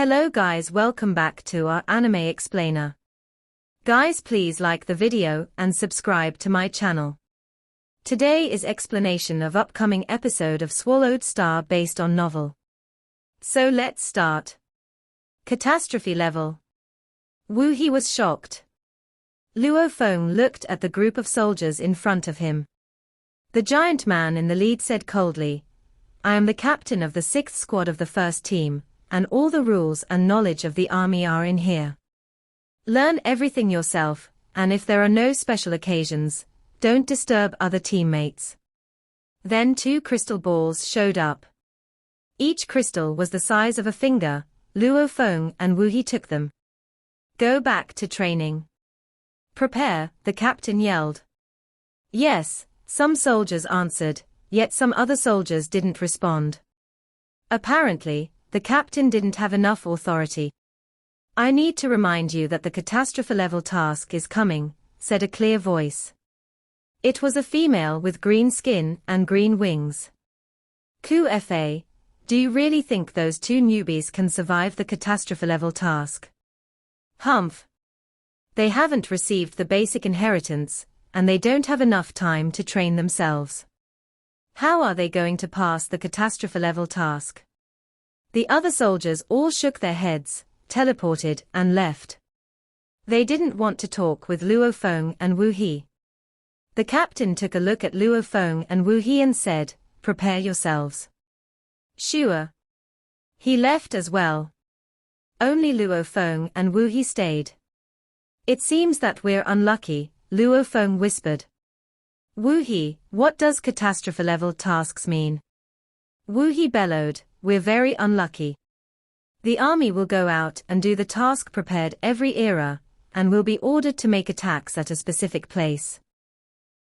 Hello guys, welcome back to our anime explainer. Guys, please like the video and subscribe to my channel. Today is explanation of upcoming episode of Swallowed Star based on novel. So let's start. Catastrophe level. Woo Hee was shocked. Luo Feng looked at the group of soldiers in front of him. The giant man in the lead said coldly, "I am the captain of the 6th squad of the first team, and all the rules and knowledge of the army are in here. Learn everything yourself, and if there are no special occasions, don't disturb other teammates." Then 2 crystal balls showed up. Each crystal was the size of a finger. Luo Feng and Woo Hee took them. "Go back to training. Prepare," the captain yelled. Yes, some soldiers answered, yet some other soldiers didn't respond. Apparently, the captain didn't have enough authority. "I need to remind you that the catastrophe level task is coming," said a clear voice. It was a female with green skin and green wings. QFA, do you really think those 2 newbies can survive the catastrophe level task? Humph. They haven't received the basic inheritance, and they don't have enough time to train themselves. How are they going to pass the catastrophe level task? The other soldiers all shook their heads, teleported, and left. They didn't want to talk with Luo Feng and Woo Hee. The captain took a look at Luo Feng and Woo Hee and said, "Prepare yourselves." Sure. He left as well. Only Luo Feng and Woo Hee stayed. "It seems that we're unlucky," Luo Feng whispered. "Woo Hee, what does catastrophe level tasks mean?" Woo Hee bellowed, "We're very unlucky. The army will go out and do the task prepared every era, and will be ordered to make attacks at a specific place.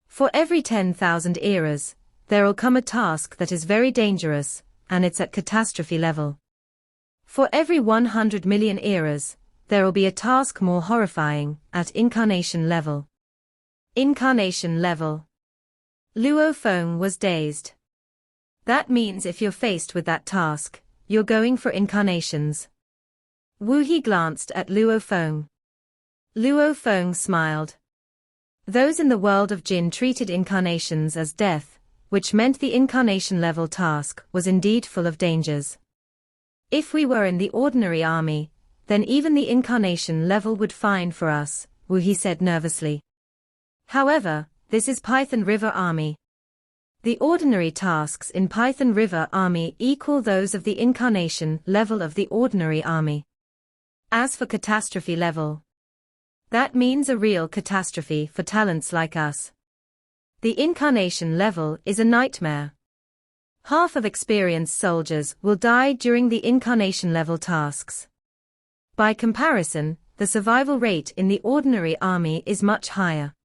For every 10,000 eras, there'll come a task that is very dangerous, and it's at catastrophe level. For every 100 million eras, there'll be a task more horrifying, at incarnation level." Incarnation level. Luo Feng was dazed. That means if you're faced with that task, you're going for incarnations. Woo Hee glanced at Luo Feng. Luo Feng smiled. Those in the world of Jin treated incarnations as death, which meant the incarnation level task was indeed full of dangers. If we were in the ordinary army, then even the incarnation level would fine for us, Woo Hee said nervously. However, this is Python River Army. The ordinary tasks in Python River Army equal those of the incarnation level of the ordinary army. As for catastrophe level, that means a real catastrophe for talents like us. The incarnation level is a nightmare. Half of experienced soldiers will die during the incarnation level tasks. By comparison, the survival rate in the ordinary army is much higher.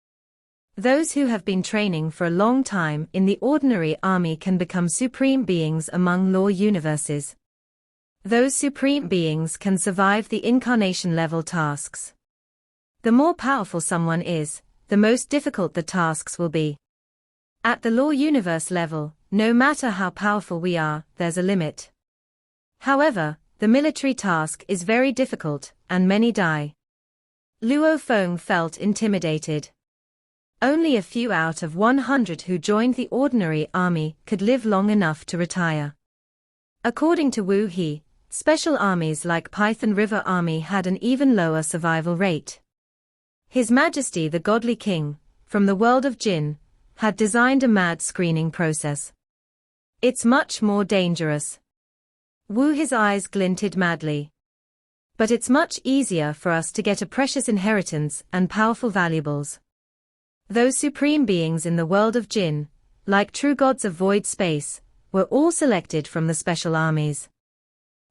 Those who have been training for a long time in the ordinary army can become supreme beings among law universes. Those supreme beings can survive the incarnation level tasks. The more powerful someone is, the most difficult the tasks will be. At the law universe level, no matter how powerful we are, there's a limit. However, the military task is very difficult, and many die. Luo Feng felt intimidated. Only a few out of 100 who joined the ordinary army could live long enough to retire. According to Woo Hee, special armies like Python River Army had an even lower survival rate. His Majesty the Godly King, from the world of Jin, had designed a mad screening process. It's much more dangerous. Woo Hee's eyes glinted madly. But it's much easier for us to get a precious inheritance and powerful valuables. Those supreme beings in the world of Jin, like true gods of void space, were all selected from the special armies.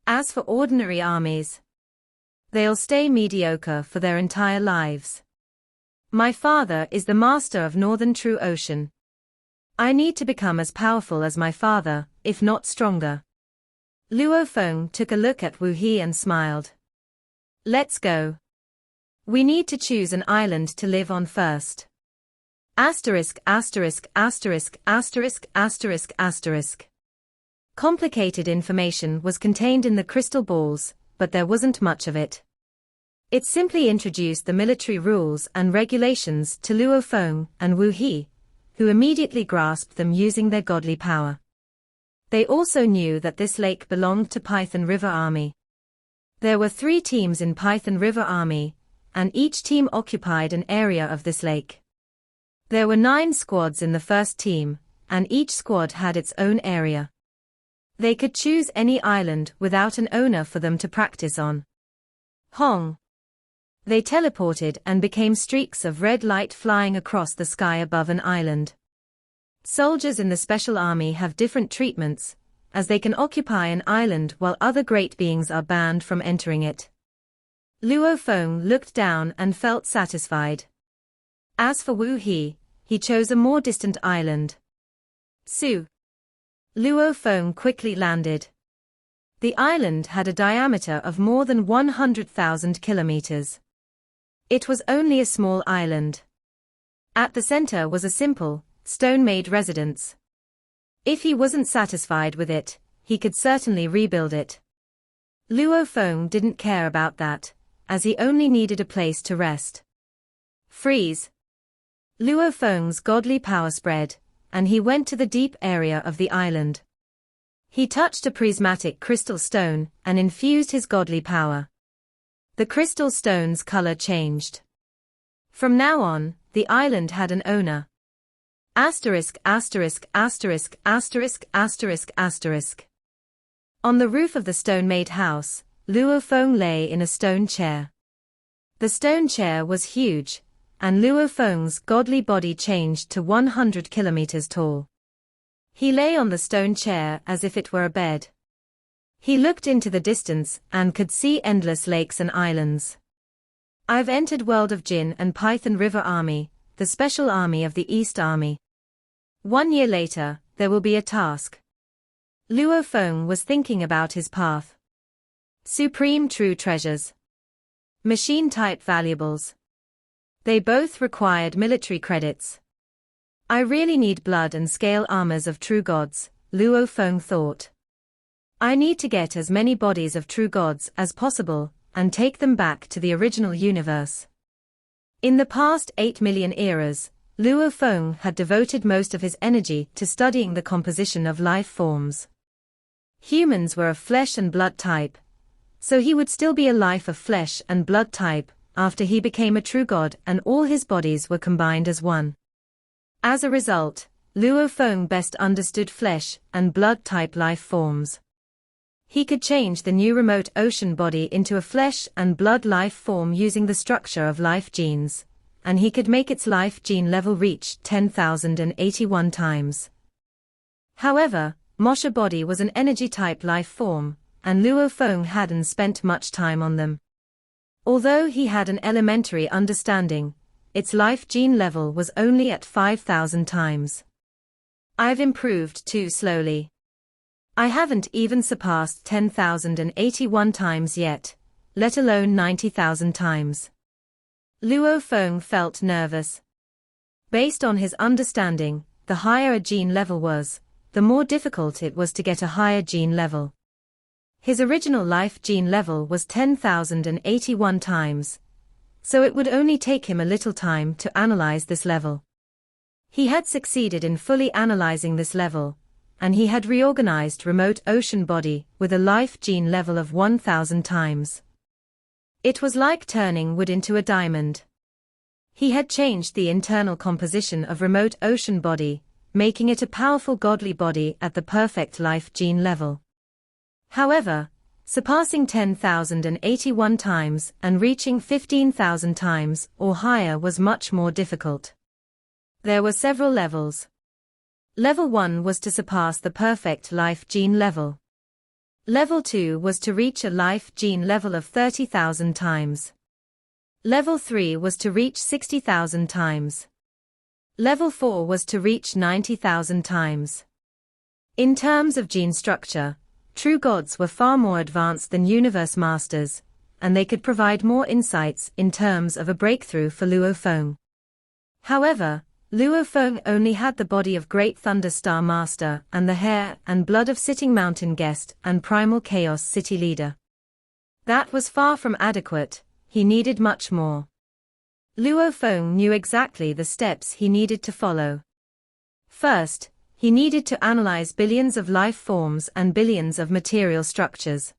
As for ordinary armies, they'll stay mediocre for their entire lives. My father is the master of Northern True Ocean. I need to become as powerful as my father, if not stronger. Luo Feng took a look at Woo Hee and smiled. "Let's go. We need to choose an island to live on first." Asterisk asterisk asterisk asterisk asterisk asterisk. Complicated information was contained in the crystal balls, but there wasn't much of it. It simply introduced the military rules and regulations to Luo Feng and Wu He, who immediately grasped them using their godly power. They also knew that this lake belonged to Python River Army. There were 3 teams in Python River Army, and each team occupied an area of this lake. There were 9 squads in the first team, and each squad had its own area. They could choose any island without an owner for them to practice on. Hong. They teleported and became streaks of red light flying across the sky above an island. Soldiers in the Special Army have different treatments, as they can occupy an island while other great beings are banned from entering it. Luo Feng looked down and felt satisfied. As for Wu He chose a more distant island. Su. Luo Feng quickly landed. The island had a diameter of more than 100,000 kilometers. It was only a small island. At the center was a simple, stone-made residence. If he wasn't satisfied with it, he could certainly rebuild it. Luo Feng didn't care about that, as he only needed a place to rest. Freeze. Luo Feng's godly power spread, and he went to the deep area of the island. He touched a prismatic crystal stone and infused his godly power. The crystal stone's color changed. From now on, the island had an owner. Asterisk asterisk asterisk asterisk asterisk asterisk. On the roof of the stone-made house, Luo Feng lay in a stone chair. The stone chair was huge, and Luo Feng's godly body changed to 100 kilometers tall. He lay on the stone chair as if it were a bed. He looked into the distance and could see endless lakes and islands. I've entered World of Jin and Python River Army, the Special Army of the East Army. 1 year later, there will be a task. Luo Feng was thinking about his path. Supreme True Treasures. Machine-type valuables. They both required military credits. I really need blood and scale armors of true gods, Luo Feng thought. I need to get as many bodies of true gods as possible, and take them back to the original universe. In the past 8 million eras, Luo Feng had devoted most of his energy to studying the composition of life forms. Humans were of flesh and blood type, so he would still be a life of flesh and blood type after he became a true god and all his bodies were combined as one. As a result, Luo Feng best understood flesh and blood type life forms. He could change the new remote ocean body into a flesh and blood life form using the structure of life genes, and he could make its life gene level reach 10,081 times. However, Mosha body was an energy-type life form, and Luo Feng hadn't spent much time on them. Although he had an elementary understanding, its life gene level was only at 5,000 times. I've improved too slowly. I haven't even surpassed 10,081 times yet, let alone 90,000 times. Luo Feng felt nervous. Based on his understanding, the higher a gene level was, the more difficult it was to get a higher gene level. His original life gene level was 10,081 times, so it would only take him a little time to analyze this level. He had succeeded in fully analyzing this level, and he had reorganized remote ocean body with a life gene level of 1,000 times. It was like turning wood into a diamond. He had changed the internal composition of remote ocean body, making it a powerful godly body at the perfect life gene level. However, surpassing 10,081 times and reaching 15,000 times or higher was much more difficult. There were several levels. Level 1 was to surpass the perfect life gene level. Level 2 was to reach a life gene level of 30,000 times. Level 3 was to reach 60,000 times. Level 4 was to reach 90,000 times. In terms of gene structure, true gods were far more advanced than universe masters, and they could provide more insights in terms of a breakthrough for Luo Feng. However, Luo Feng only had the body of Great Thunder Star Master and the hair and blood of Sitting Mountain Guest and Primal Chaos City Leader. That was far from adequate, he needed much more. Luo Feng knew exactly the steps he needed to follow. First, he needed to analyze billions of life forms and billions of material structures.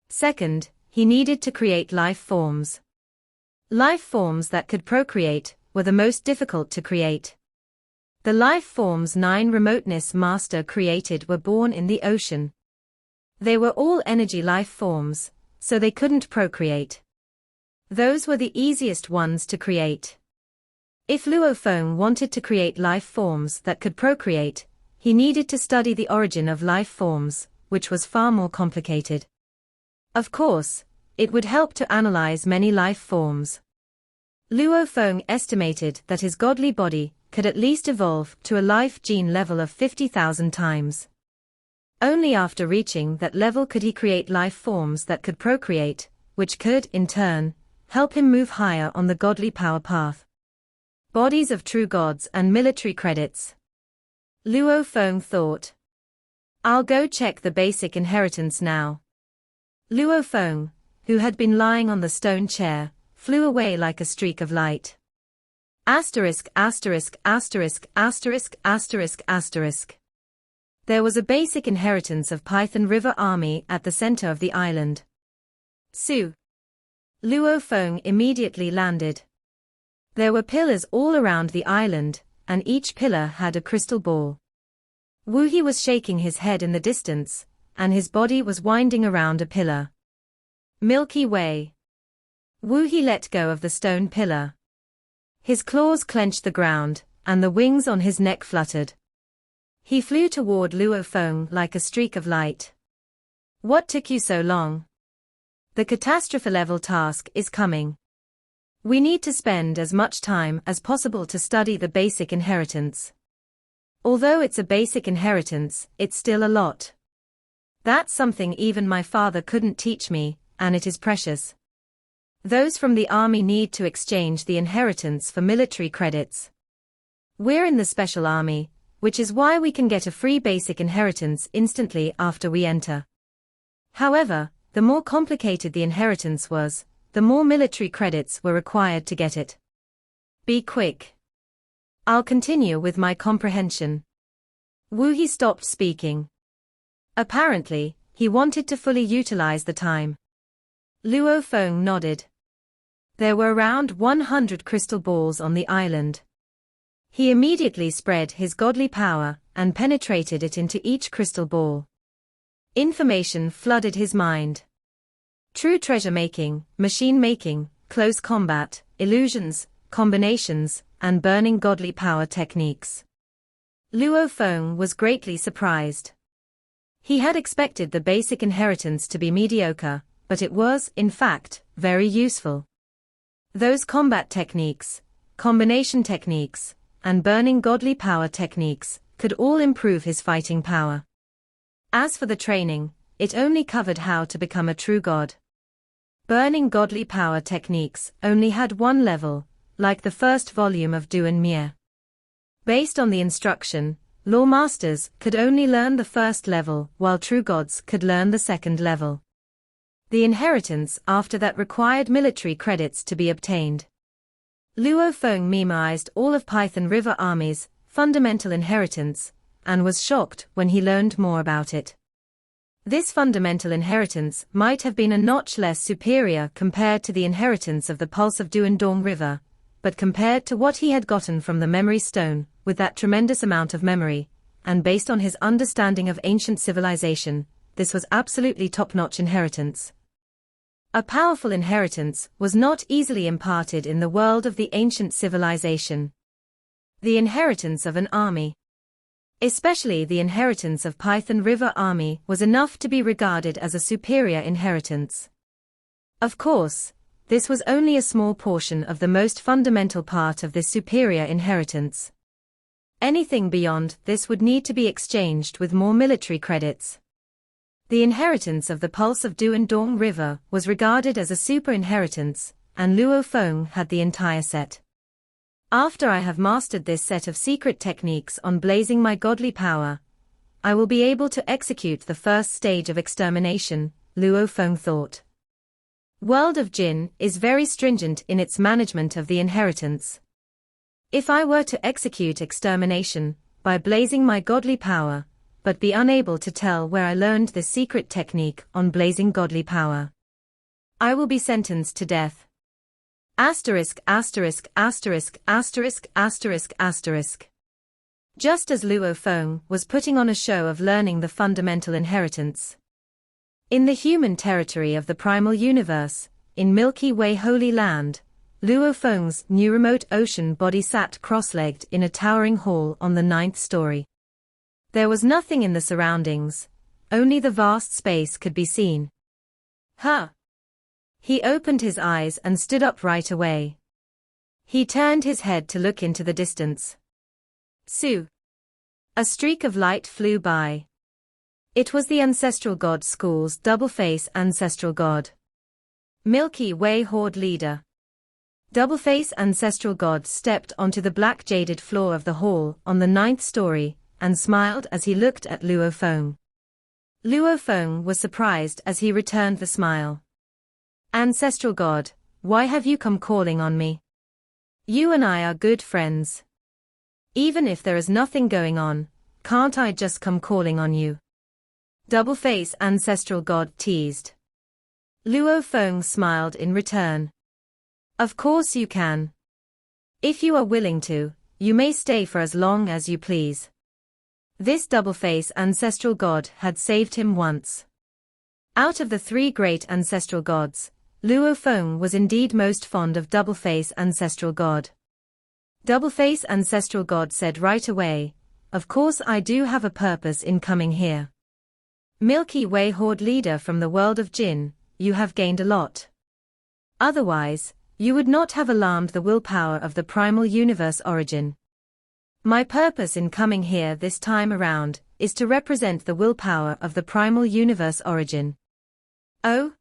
Second, he needed to create life forms. Life forms that could procreate were the most difficult to create. The life forms 9 remoteness master created were born in the ocean. They were all energy life forms, so they couldn't procreate. Those were the easiest ones to create. If Luo Feng wanted to create life forms that could procreate, he needed to study the origin of life forms, which was far more complicated. Of course, it would help to analyze many life forms. Luo Feng estimated that his godly body could at least evolve to a life gene level of 50,000 times. Only after reaching that level could he create life forms that could procreate, which could, in turn, help him move higher on the godly power path. Bodies of true gods and military credits. Luo Feng thought. I'll go check the basic inheritance now. Luo Feng, who had been lying on the stone chair, flew away like a streak of light. Asterisk, asterisk, asterisk, asterisk, asterisk, asterisk. There was a basic inheritance of Python River Army at the center of the island. Su. Luo Feng immediately landed. There were pillars all around the island, and each pillar had a crystal ball. Wu He was shaking his head in the distance, and his body was winding around a pillar. Milky Way. Wu He let go of the stone pillar. His claws clenched the ground, and the wings on his neck fluttered. He flew toward Luo Feng like a streak of light. What took you so long? The catastrophe-level task is coming. We need to spend as much time as possible to study the basic inheritance. Although it's a basic inheritance, it's still a lot. That's something even my father couldn't teach me, and it is precious. Those from the army need to exchange the inheritance for military credits. We're in the special army, which is why we can get a free basic inheritance instantly after we enter. However, the more complicated the inheritance was, the more military credits were required to get it. Be quick. I'll continue with my comprehension. Wu He stopped speaking. Apparently, he wanted to fully utilize the time. Luo Feng nodded. There were around 100 crystal balls on the island. He immediately spread his godly power and penetrated it into each crystal ball. Information flooded his mind. True treasure making, machine making, close combat, illusions, combinations, and burning godly power techniques. Luo Feng was greatly surprised. He had expected the basic inheritance to be mediocre, but it was, in fact, very useful. Those combat techniques, combination techniques, and burning godly power techniques could all improve his fighting power. As for the training, it only covered how to become a true god. Burning godly power techniques only had one level, like the first volume of Duan Mie. Based on the instruction, law masters could only learn the first level while true gods could learn the second level. The inheritance after that required military credits to be obtained. Luo Feng memorized all of Python River Army's fundamental inheritance, and was shocked when he learned more about it. This fundamental inheritance might have been a notch less superior compared to the inheritance of the pulse of Duandong River, but compared to what he had gotten from the memory stone, with that tremendous amount of memory, and based on his understanding of ancient civilization, this was absolutely top-notch inheritance. A powerful inheritance was not easily imparted in the world of the ancient civilization. The inheritance of an army, especially the inheritance of Python River Army, was enough to be regarded as a superior inheritance. Of course, this was only a small portion of the most fundamental part of this superior inheritance. Anything beyond this would need to be exchanged with more military credits. The inheritance of the pulse of Duandong River was regarded as a super inheritance, and Luo Feng had the entire set. After I have mastered this set of secret techniques on blazing my godly power, I will be able to execute the first stage of extermination, Luo Feng thought. World of Jinn is very stringent in its management of the inheritance. If I were to execute extermination by blazing my godly power, but be unable to tell where I learned this secret technique on blazing godly power, I will be sentenced to death. Asterisk asterisk asterisk asterisk asterisk asterisk. Just as Luo Feng was putting on a show of learning the fundamental inheritance in the human territory of the primal universe, in Milky Way Holy Land, Luo Feng's new remote ocean body sat cross-legged in a towering hall on the 9th story. There was nothing in the surroundings, only the vast space could be seen. Huh! He opened his eyes and stood up right away. He turned his head to look into the distance. Su! A streak of light flew by. It was the Ancestral God School's double-face Ancestral God. Milky Way Horde Leader. Double-face Ancestral God stepped onto the black jaded floor of the hall on the 9th story, and smiled as he looked at Luo Feng. Luo Feng was surprised as he returned the smile. Ancestral God, why have you come calling on me? You and I are good friends. Even if there is nothing going on, can't I just come calling on you? Double-face Ancestral God teased. Luo Feng smiled in return. Of course you can. If you are willing to, you may stay for as long as you please. This double-face Ancestral God had saved him once. Out of the 3 great Ancestral Gods, Luo Feng was indeed most fond of double-face Ancestral God. Double-face Ancestral God said right away, of course I do have a purpose in coming here. Milky Way Horde Leader from the world of Jinn, you have gained a lot. Otherwise, you would not have alarmed the willpower of the primal universe origin. My purpose in coming here this time around is to represent the willpower of the primal universe origin. Oh?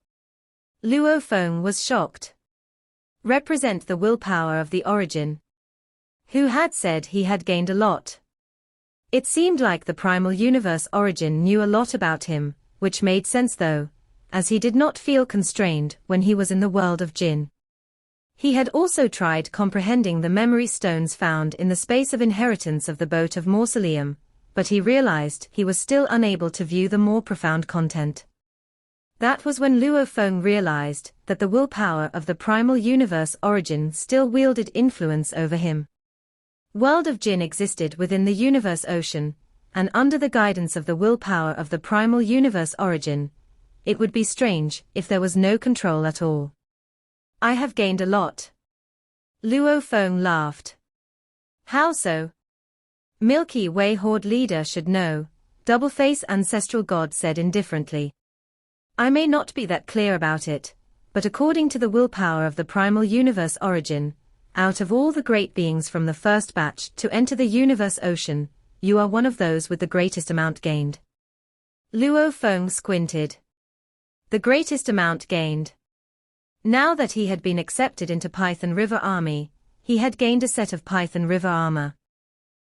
Luo Feng was shocked. Represent the willpower of the origin. Who had said he had gained a lot? It seemed like the primal universe origin knew a lot about him, which made sense though, as he did not feel constrained when he was in the world of Jinn. He had also tried comprehending the memory stones found in the space of inheritance of the boat of Mausoleum, but he realized he was still unable to view the more profound content. That was when Luo Feng realized that the willpower of the primal universe origin still wielded influence over him. World of Jinn existed within the universe ocean, and under the guidance of the willpower of the primal universe origin, it would be strange if there was no control at all. I have gained a lot. Luo Feng laughed. How so? Milky Way Horde Leader should know, Double-face Ancestral God said indifferently. I may not be that clear about it, but according to the willpower of the primal universe origin, out of all the great beings from the first batch to enter the universe ocean, you are one of those with the greatest amount gained. Luo Feng squinted. The greatest amount gained. Now that he had been accepted into Python River Army, he had gained a set of Python River armor.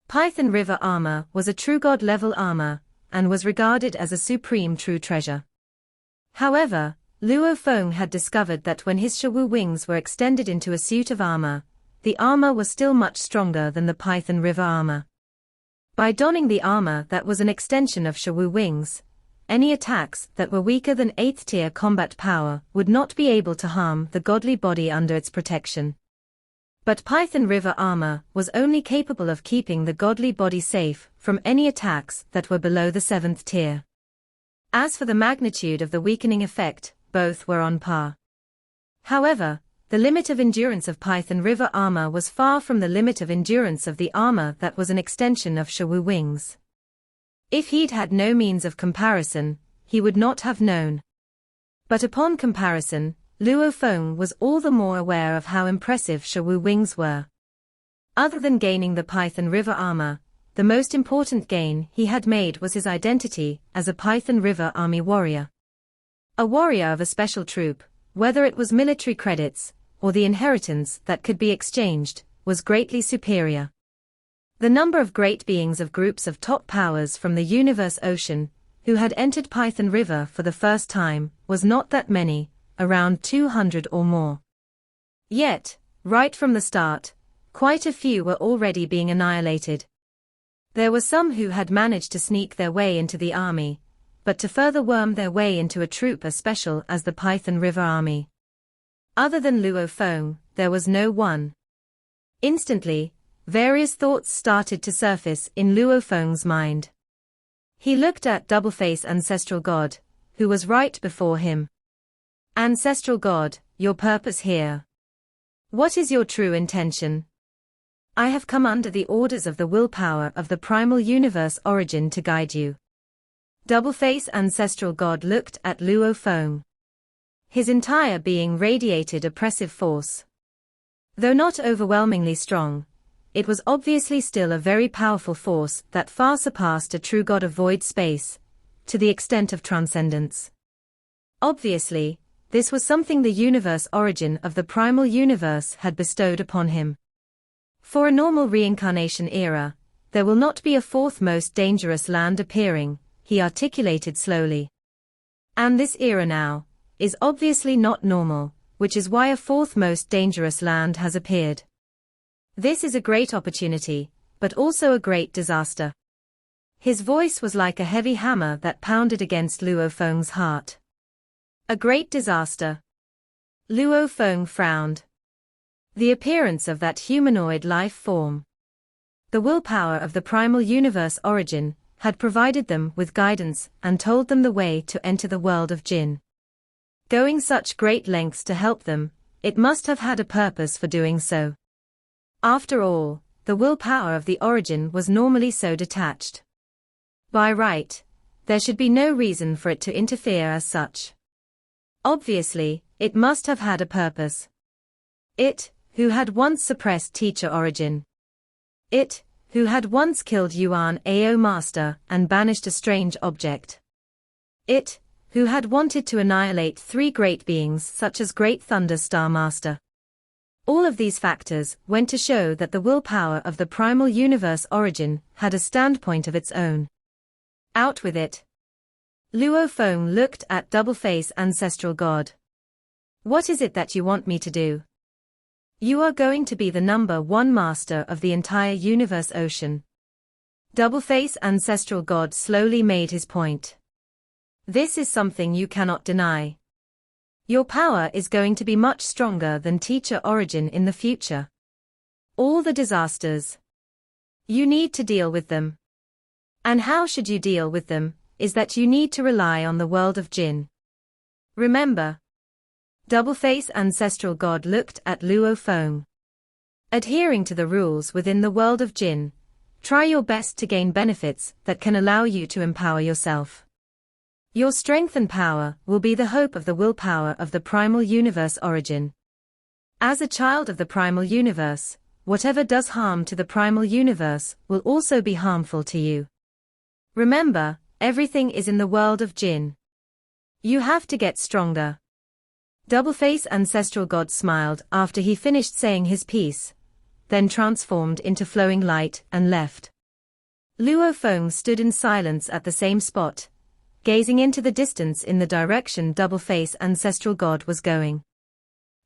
Python River armor was a true god-level armor, and was regarded as a supreme true treasure. However, Luo Feng had discovered that when his Shawu wings were extended into a suit of armor, the armor was still much stronger than the Python River armor. By donning the armor that was an extension of Shawu wings, any attacks that were weaker than 8th tier combat power would not be able to harm the godly body under its protection. But Python River armor was only capable of keeping the godly body safe from any attacks that were below the 7th tier. As for the magnitude of the weakening effect, both were on par. However, the limit of endurance of Python River armor was far from the limit of endurance of the armor that was an extension of Shawu wings. If he'd had no means of comparison, he would not have known. But upon comparison, Luo Feng was all the more aware of how impressive Shawu wings were. Other than gaining the Python River armor, the most important gain he had made was his identity as a Python River army warrior. A warrior of a special troop, whether it was military credits, or the inheritance that could be exchanged, was greatly superior. The number of great beings of groups of top powers from the universe ocean, who had entered Python River for the first time, was not that many, around 200 or more. Yet, right from the start, quite a few were already being annihilated. There were some who had managed to sneak their way into the army, but to further worm their way into a troop as special as the Python River Army. Other than Luo Feng, there was no one. Instantly, various thoughts started to surface in Luo Feng's mind. He looked at Doubleface Ancestral God, who was right before him. Ancestral God, your purpose here. What is your true intention? I have come under the orders of the willpower of the primal universe origin to guide you. Doubleface Ancestral God looked at Luo Feng. His entire being radiated oppressive force. Though not overwhelmingly strong, it was obviously still a very powerful force that far surpassed a true god of void space, to the extent of transcendence. Obviously, this was something the universe origin of the primal universe had bestowed upon him. For a normal reincarnation era, there will not be a fourth most dangerous land appearing, he articulated slowly. And this era now is obviously not normal, which is why a fourth most dangerous land has appeared. This is a great opportunity, but also a great disaster. His voice was like a heavy hammer that pounded against Luo Feng's heart. A great disaster. Luo Feng frowned. The appearance of that humanoid life form. The willpower of the primal universe origin had provided them with guidance and told them the way to enter the world of Jinn. Going such great lengths to help them, it must have had a purpose for doing so. After all, the willpower of the origin was normally so detached. By right, there should be no reason for it to interfere as such. Obviously, it must have had a purpose. It, who had once suppressed teacher origin. It, who had once killed Yuan Ao Master and banished a strange object. It, who had wanted to annihilate three great beings such as Great Thunder Star Master. All of these factors went to show that the willpower of the primal universe origin had a standpoint of its own. Out with it. Luo Feng looked at Doubleface Ancestral God. What is it that you want me to do? You are going to be the number one master of the entire universe ocean. Doubleface Ancestral God slowly made his point. This is something you cannot deny. Your power is going to be much stronger than teacher origin in the future. All the disasters. You need to deal with them. And how should you deal with them, is that you need to rely on the world of Jinn. Remember. Doubleface Ancestral God looked at Luo Feng. Adhering to the rules within the world of Jinn, try your best to gain benefits that can allow you to empower yourself. Your strength and power will be the hope of the willpower of the primal universe origin. As a child of the primal universe, whatever does harm to the primal universe will also be harmful to you. Remember, everything is in the world of Jinn. You have to get stronger. Doubleface Ancestral God smiled after he finished saying his piece, then transformed into flowing light and left. Luo Feng stood in silence at the same spot, gazing into the distance in the direction Doubleface Ancestral God was going.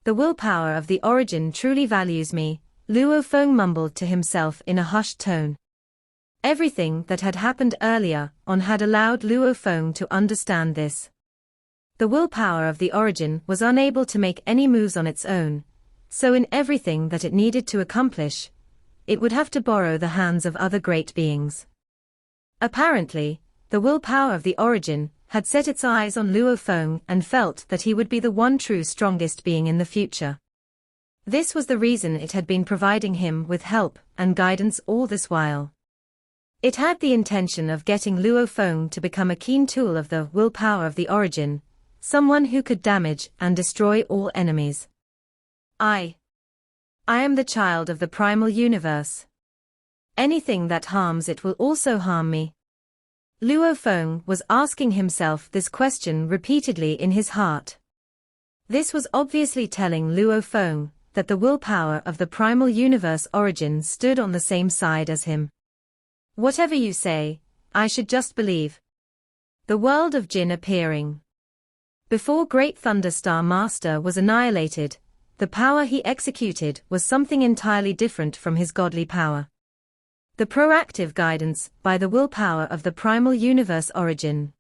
The willpower of the origin truly values me, Luo Feng mumbled to himself in a hushed tone. Everything that had happened earlier on had allowed Luo Feng to understand this. The willpower of the origin was unable to make any moves on its own, so in everything that it needed to accomplish, it would have to borrow the hands of other great beings. Apparently, the willpower of the origin had set its eyes on Luo Feng and felt that he would be the one true strongest being in the future. This was the reason it had been providing him with help and guidance all this while. It had the intention of getting Luo Feng to become a keen tool of the willpower of the origin, someone who could damage and destroy all enemies. I am the child of the primal universe. Anything that harms it will also harm me. Luo Feng was asking himself this question repeatedly in his heart. This was obviously telling Luo Feng that the willpower of the primal universe origin stood on the same side as him. Whatever you say, I should just believe. The world of Jinn appearing. Before Great Thunder Star Master was annihilated, the power he executed was something entirely different from his godly power. The proactive guidance by the willpower of the primal universe origin.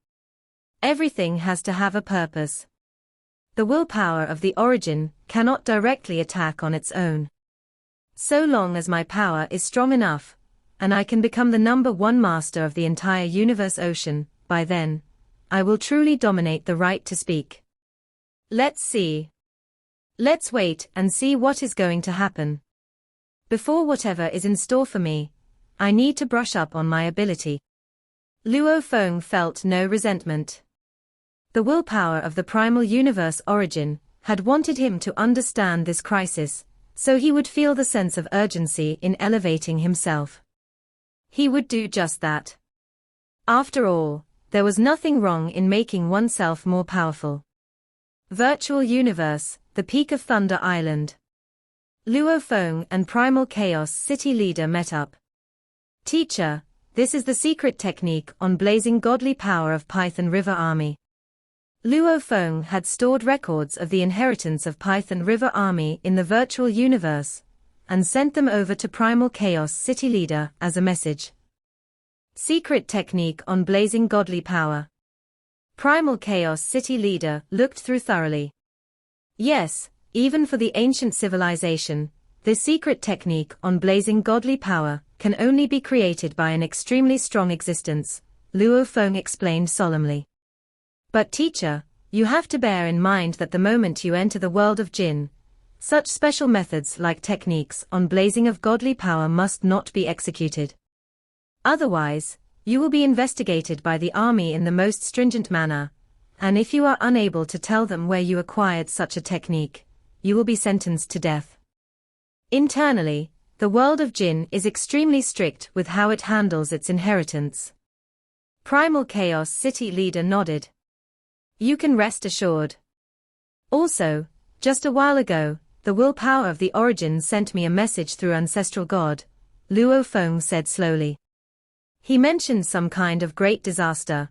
Everything has to have a purpose. The willpower of the origin cannot directly attack on its own. So long as my power is strong enough, and I can become the #1 master of the entire universe ocean, by then, I will truly dominate the right to speak. Let's see. Let's wait and see what is going to happen. Before whatever is in store for me, I need to brush up on my ability. Luo Feng felt no resentment. The willpower of the primal universe origin had wanted him to understand this crisis, so he would feel the sense of urgency in elevating himself. He would do just that. After all, there was nothing wrong in making oneself more powerful. Virtual Universe, the Peak of Thunder Island. Luo Feng and Primal Chaos City leader met up. Teacher, this is the secret technique on blazing godly power of Python River Army. Luo Feng had stored records of the inheritance of Python River Army in the virtual universe, and sent them over to Primal Chaos City leader as a message. Secret technique on blazing godly power. Primal Chaos City leader looked through thoroughly. Yes, even for the ancient civilization, this secret technique on blazing godly power can only be created by an extremely strong existence, Luo Feng explained solemnly. But teacher, you have to bear in mind that the moment you enter the world of Jinn, such special methods like techniques on blazing of godly power must not be executed. Otherwise, you will be investigated by the army in the most stringent manner, and if you are unable to tell them where you acquired such a technique, you will be sentenced to death. Internally, the world of Jinn is extremely strict with how it handles its inheritance. Primal Chaos City leader nodded. You can rest assured. Also, just a while ago, the willpower of the origin sent me a message through Ancestral God, Luo Feng said slowly. He mentioned some kind of great disaster,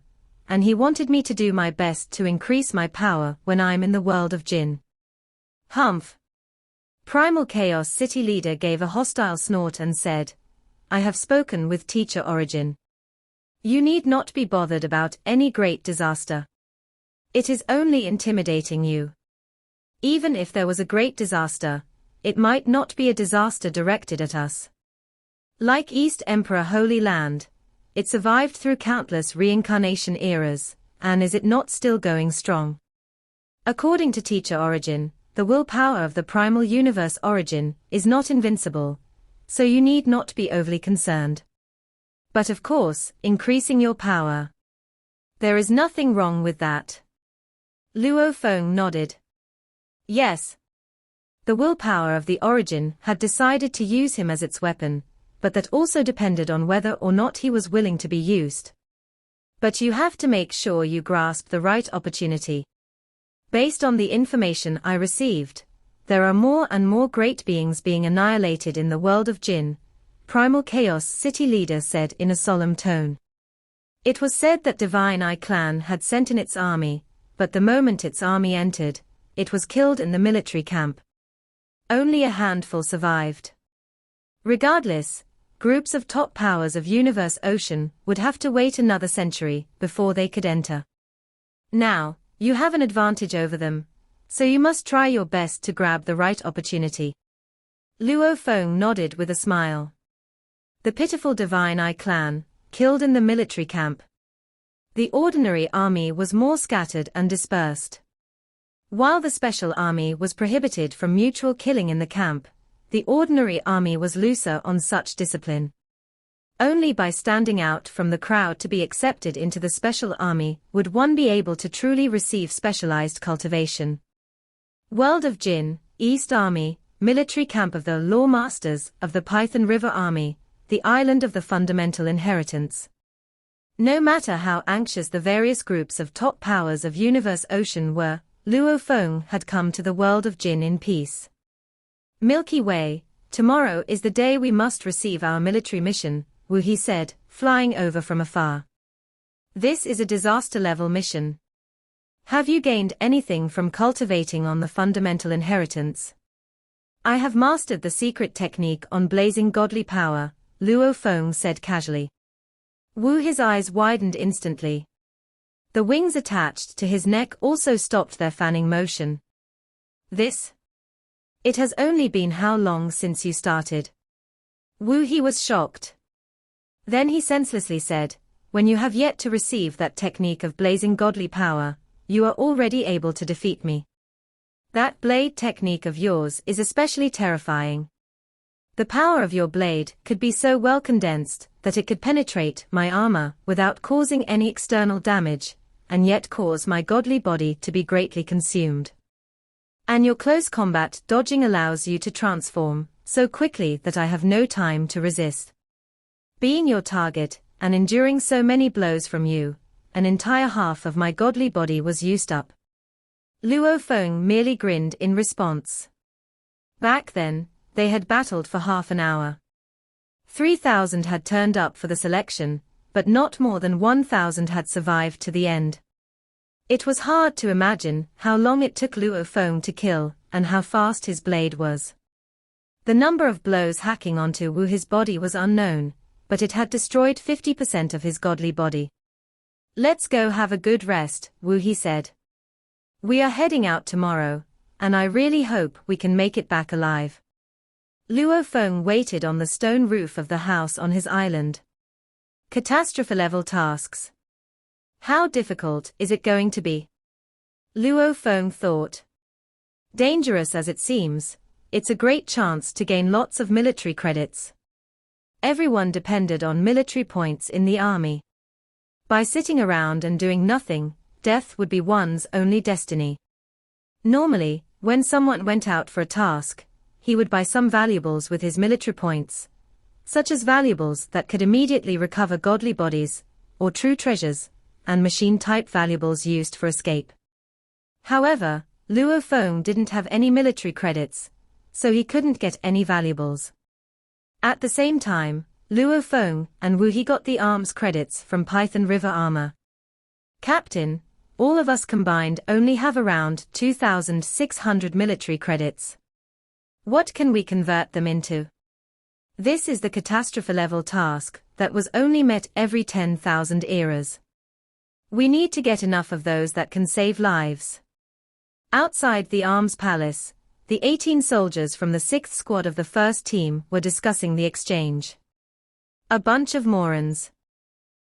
and he wanted me to do my best to increase my power when I'm in the world of Jinn. Humph. Primal Chaos City leader gave a hostile snort and said, I have spoken with Teacher Origin. You need not be bothered about any great disaster. It is only intimidating you. Even if there was a great disaster, it might not be a disaster directed at us. Like East Emperor Holy Land, it survived through countless reincarnation eras, and is it not still going strong? According to Teacher Origin, the willpower of the primal universe origin is not invincible, so you need not be overly concerned. But of course, increasing your power. There is nothing wrong with that. Luo Feng nodded. Yes. The willpower of the origin had decided to use him as its weapon, but that also depended on whether or not he was willing to be used. But you have to make sure you grasp the right opportunity. Based on the information I received, there are more and more great beings being annihilated in the world of Jinn, Primal Chaos City leader said in a solemn tone. It was said that Divine Eye Clan had sent in its army, but the moment its army entered, it was killed in the military camp. Only a handful survived. Regardless, groups of top powers of Universe Ocean would have to wait another century before they could enter. Now, you have an advantage over them, so you must try your best to grab the right opportunity. Luo Feng nodded with a smile. The pitiful Divine Eye Clan, killed in the military camp. The ordinary army was more scattered and dispersed. While the special army was prohibited from mutual killing in the camp, the ordinary army was looser on such discipline. Only by standing out from the crowd to be accepted into the special army would one be able to truly receive specialized cultivation. World of Jinn, East Army, military camp of the Law Masters of the Python River Army, the island of the fundamental inheritance. No matter how anxious the various groups of top powers of Universe Ocean were, Luo Feng had come to the world of Jinn in peace. Milky Way, tomorrow is the day we must receive our military mission, Wu he said, flying over from afar. This is a disaster-level mission. Have you gained anything from cultivating on the fundamental inheritance? I have mastered the secret technique on blazing godly power, Luo Feng said casually. Wu, his eyes widened instantly. The wings attached to his neck also stopped their fanning motion. This? It has only been how long since you started? Wu, he was shocked. Then he senselessly said, when you have yet to receive that technique of blazing godly power, you are already able to defeat me. That blade technique of yours is especially terrifying. The power of your blade could be so well condensed that it could penetrate my armor without causing any external damage, and yet cause my godly body to be greatly consumed. And your close combat dodging allows you to transform so quickly that I have no time to resist. Being your target, and enduring so many blows from you, an entire half of my godly body was used up. Luo Feng merely grinned in response. Back then, they had battled for half an hour. 3,000 had turned up for the selection, but not more than 1,000 had survived to the end. It was hard to imagine how long it took Luo Feng to kill, and how fast his blade was. The number of blows hacking onto Wu his body was unknown, but it had destroyed 50% of his godly body. Let's go have a good rest, Wu, he said. We are heading out tomorrow, and I really hope we can make it back alive. Luo Feng waited on the stone roof of the house on his island. Catastrophe-level tasks. How difficult is it going to be? Luo Feng thought. Dangerous as it seems, it's a great chance to gain lots of military credits. Everyone depended on military points in the army. By sitting around and doing nothing, death would be one's only destiny. Normally, when someone went out for a task, he would buy some valuables with his military points, such as valuables that could immediately recover godly bodies, or true treasures, and machine-type valuables used for escape. However, Luo Feng didn't have any military credits, so he couldn't get any valuables. At the same time, Luo Feng and Wu He got the arms credits from Python River Armor. Captain, all of us combined only have around 2,600 military credits. What can we convert them into? This is the catastrophe-level task that was only met every 10,000 eras. We need to get enough of those that can save lives. Outside the arms palace, the 18 soldiers from the 6th squad of the first team were discussing the exchange. A bunch of morons.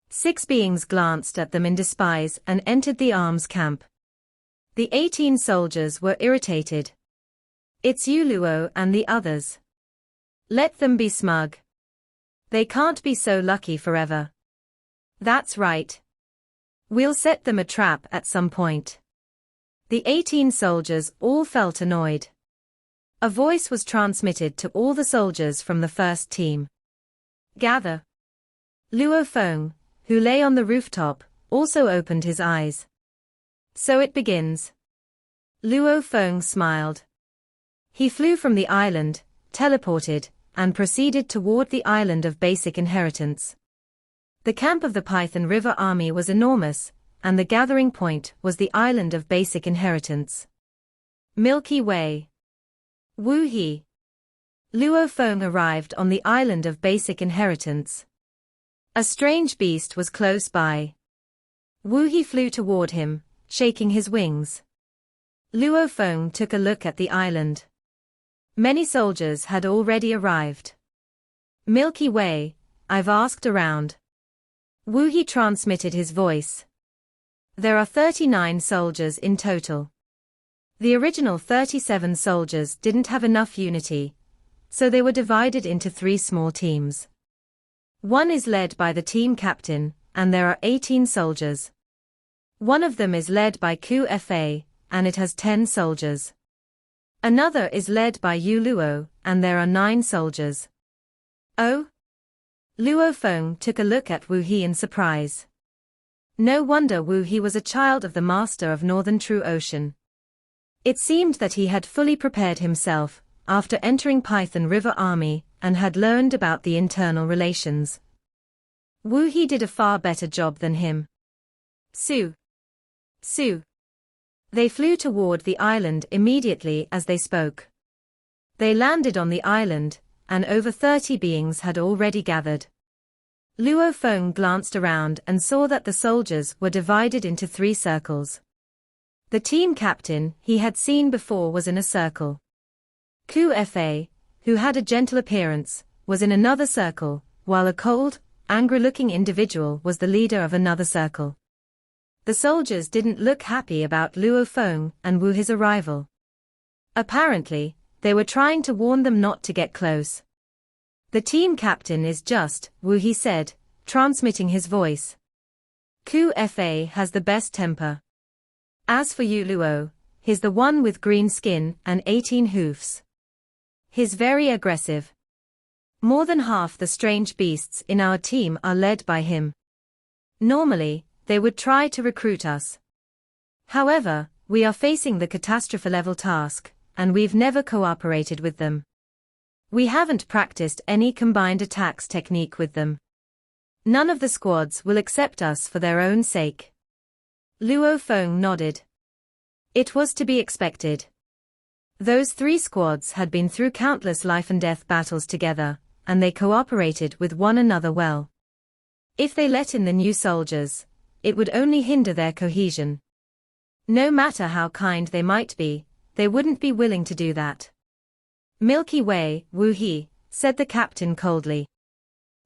6 beings glanced at them in despise and entered the arms camp. The 18 soldiers were irritated. It's you, Luo, and the others. Let them be smug. They can't be so lucky forever. That's right. We'll set them a trap at some point. The 18 soldiers all felt annoyed. A voice was transmitted to all the soldiers from the first team. Gather. Luo Feng, who lay on the rooftop, also opened his eyes. So it begins. Luo Feng smiled. He flew from the island, teleported, and proceeded toward the island of basic inheritance. The camp of the Python River Army was enormous, and the gathering point was the island of basic inheritance. Milky Way. Wu He. Luo Feng arrived on the island of basic inheritance. A strange beast was close by. Wu He flew toward him, shaking his wings. Luo Feng took a look at the island. Many soldiers had already arrived. Milky Way, I've asked around. Wu He transmitted his voice. There are 39 soldiers in total. The original 37 soldiers didn't have enough unity, so they were divided into 3 small teams. One is led by the team captain, and there are 18 soldiers. One of them is led by QFA, and it has 10 soldiers. Another is led by Yu Luo, and there are 9 soldiers. Oh? Luo Feng took a look at Wu He in surprise. No wonder Wu He was a child of the master of Northern True Ocean. It seemed that he had fully prepared himself, after entering Python River Army, and had learned about the internal relations. Wu He did a far better job than him. Su. They flew toward the island immediately as they spoke. They landed on the island, and over 30 beings had already gathered. Luo Feng glanced around and saw that the soldiers were divided into 3 circles. The team captain he had seen before was in a circle. Ku Fa, who had a gentle appearance, was in another circle, while a cold, angry-looking individual was the leader of another circle. The soldiers didn't look happy about Luo Feng and Wu He's arrival. Apparently, they were trying to warn them not to get close. The team captain is just, Wu He said, transmitting his voice. Ku Fa has the best temper. As for you Luo, he's the one with green skin and 18 hoofs. He's very aggressive. More than half the strange beasts in our team are led by him. Normally, they would try to recruit us. However, we are facing the catastrophe-level task, and we've never cooperated with them. We haven't practiced any combined attacks technique with them. None of the squads will accept us for their own sake. Luo Feng nodded. It was to be expected. Those 3 squads had been through countless life-and-death battles together, and they cooperated with one another well. If they let in the new soldiers, it would only hinder their cohesion. No matter how kind they might be, they wouldn't be willing to do that. Milky Way, Wu He, said the captain coldly.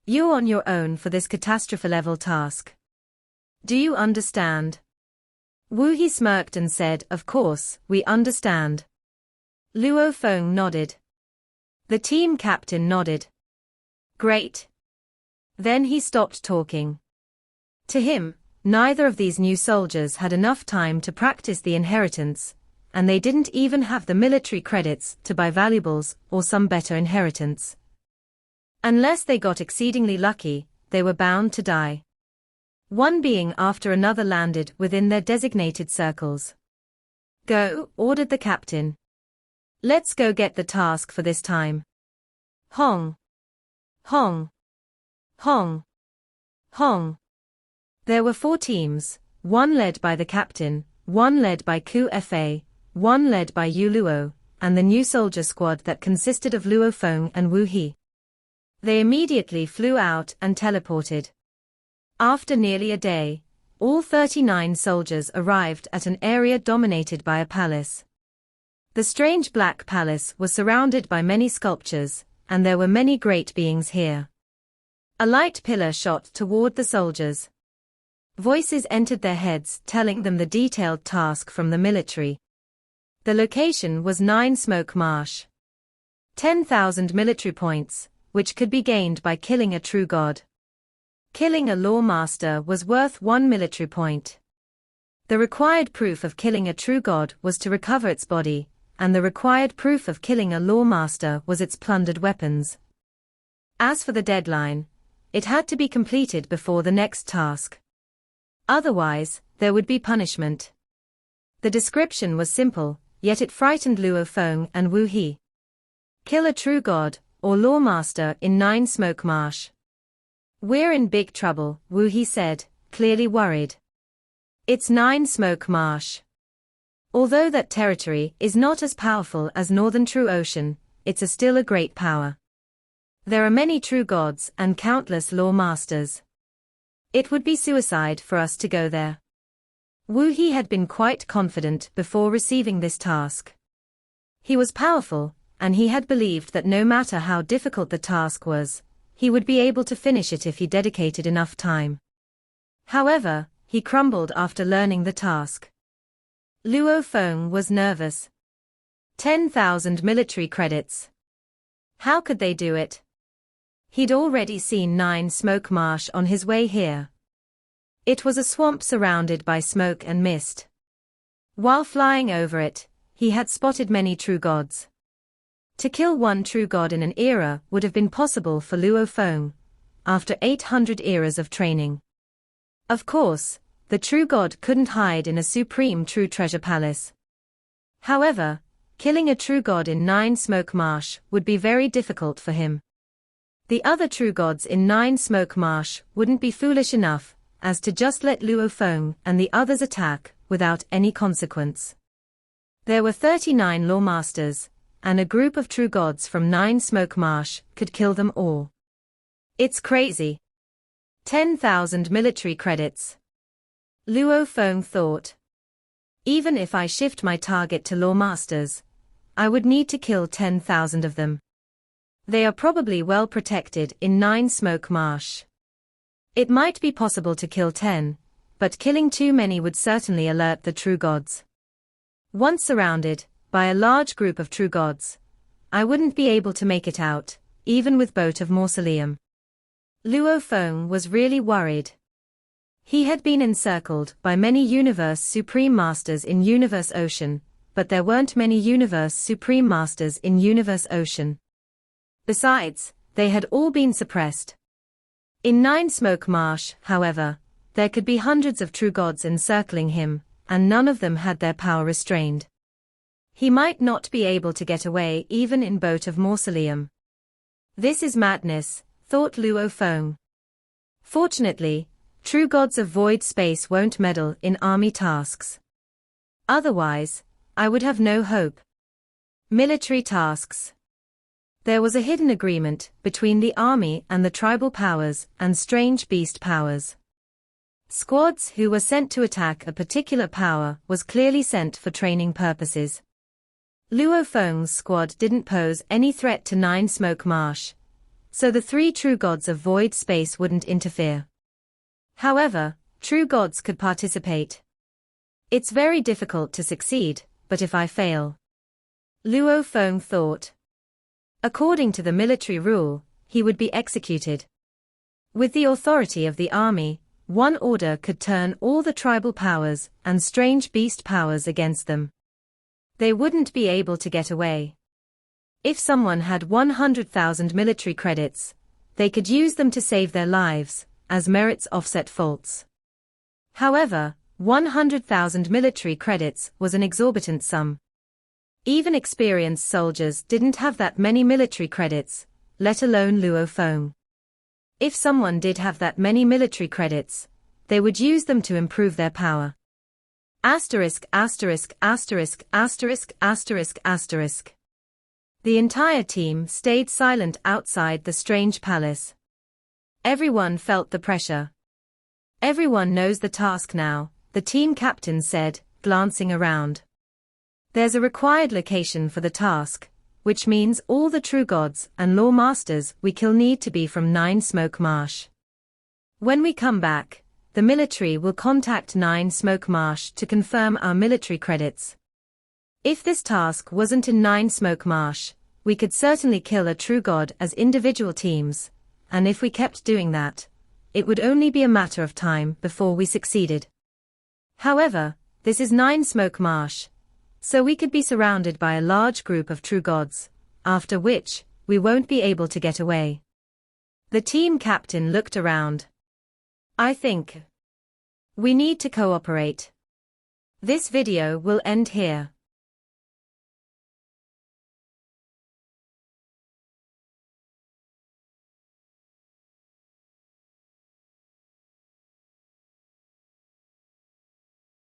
You're on your own for this catastrophe-level task. Do you understand? Wu He smirked and said, of course, we understand. Luo Feng nodded. The team captain nodded. Great. Then he stopped talking. To him, neither of these new soldiers had enough time to practice the inheritance, and they didn't even have the military credits to buy valuables or some better inheritance. Unless they got exceedingly lucky, they were bound to die. One being after another landed within their designated circles. Go, ordered the captain. Let's go get the task for this time. Hong. Hong. Hong. Hong. There were 4 teams, one led by the captain, one led by Ku Fa, one led by Yu Luo, and the new soldier squad that consisted of Luo Feng and Wu He. They immediately flew out and teleported. After nearly a day, all 39 soldiers arrived at an area dominated by a palace. The strange black palace was surrounded by many sculptures, and there were many great beings here. A light pillar shot toward the soldiers. Voices entered their heads telling them the detailed task from the military. The location was 9 Smoke Marsh. 10,000 military points, which could be gained by killing a true god. Killing a law master was worth 1 military point. The required proof of killing a true god was to recover its body, and the required proof of killing a law master was its plundered weapons. As for the deadline, it had to be completed before the next task. Otherwise, there would be punishment. The description was simple, yet it frightened Luo Feng and Wu He. Kill a true god, or lawmaster in 9 Smoke Marsh. We're in big trouble, Wu He said, clearly worried. It's 9 Smoke Marsh. Although that territory is not as powerful as Northern True Ocean, it's still a great power. There are many true gods and countless law masters. It would be suicide for us to go there. Wu He had been quite confident before receiving this task. He was powerful, and he had believed that no matter how difficult the task was, he would be able to finish it if he dedicated enough time. However, he crumbled after learning the task. Luo Feng was nervous. 10,000 military credits. How could they do it? He'd already seen 9 Smoke Marsh on his way here. It was a swamp surrounded by smoke and mist. While flying over it, he had spotted many true gods. To kill one true god in an era would have been possible for Luo Feng, after 800 eras of training. Of course, the true god couldn't hide in a supreme true treasure palace. However, killing a true god in 9 Smoke Marsh would be very difficult for him. The other true gods in 9 Smoke Marsh wouldn't be foolish enough as to just let Luo Feng and the others attack without any consequence. There were 39 lawmasters, and a group of true gods from 9 Smoke Marsh could kill them all. It's crazy. 10,000 military credits. Luo Feng thought. Even if I shift my target to lawmasters, I would need to kill 10,000 of them. They are probably well protected in 9 Smoke Marsh. It might be possible to kill 10, but killing too many would certainly alert the true gods. Once surrounded by a large group of true gods, I wouldn't be able to make it out, even with Boat of Mausoleum. Luo Feng was really worried. He had been encircled by many Universe Supreme Masters in Universe Ocean, but there weren't many Universe Supreme Masters in Universe Ocean. Besides, they had all been suppressed. In 9 Smoke Marsh, however, there could be hundreds of true gods encircling him, and none of them had their power restrained. He might not be able to get away even in Boat of Mausoleum. This is madness, thought Luo Feng. Fortunately, true gods of void space won't meddle in army tasks. Otherwise, I would have no hope. Military tasks. There was a hidden agreement between the army and the tribal powers and strange beast powers. Squads who were sent to attack a particular power was clearly sent for training purposes. Luo Feng's squad didn't pose any threat to 9 Smoke Marsh, so the 3 true gods of void space wouldn't interfere. However, true gods could participate. It's very difficult to succeed, but if I fail, Luo Feng thought. According to the military rule, he would be executed. With the authority of the army, one order could turn all the tribal powers and strange beast powers against them. They wouldn't be able to get away. If someone had 100,000 military credits, they could use them to save their lives, as merits offset faults. However, 100,000 military credits was an exorbitant sum. Even experienced soldiers didn't have that many military credits, let alone Luo Feng. If someone did have that many military credits, they would use them to improve their power. Asterisk, asterisk, asterisk, asterisk, asterisk, asterisk. The entire team stayed silent outside the strange palace. Everyone felt the pressure. Everyone knows the task now, the team captain said, glancing around. There's a required location for the task, which means all the true gods and law masters we kill need to be from 9 Smoke Marsh. When we come back, the military will contact 9 Smoke Marsh to confirm our military credits. If this task wasn't in 9 Smoke Marsh, we could certainly kill a true god as individual teams, and if we kept doing that, it would only be a matter of time before we succeeded. However, this is 9 Smoke Marsh, so we could be surrounded by a large group of true gods, after which, we won't be able to get away. The team captain looked around. I think we need to cooperate. This video will end here.